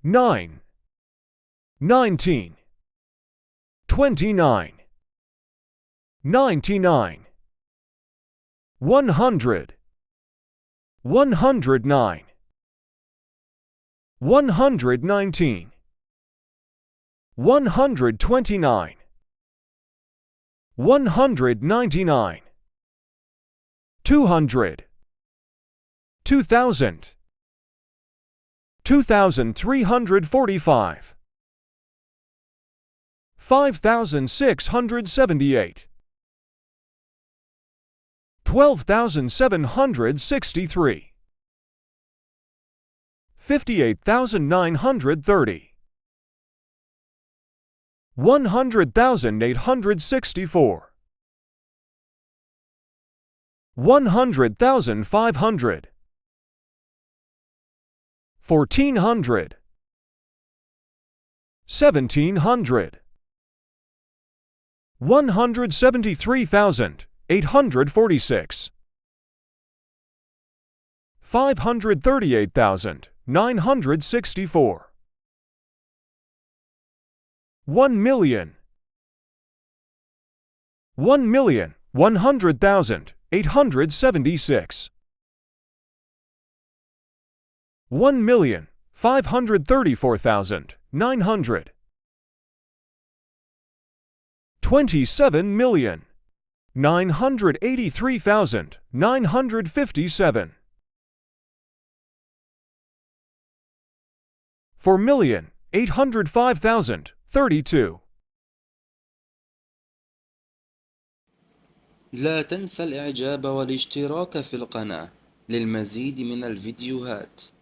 9, 19, 29, 99, 100, 109, 119, 129, 199, 200, 2000, 2345, 5678, 12763, 58930, 100,864, 100,500, 1400, 1700, 173,846, 538,964, 1 million, 1,100,876, 1,534,900, 27,983,957, 4,805,032. لا تنسى الإعجاب والاشتراك في القناة للمزيد من الفيديوهات.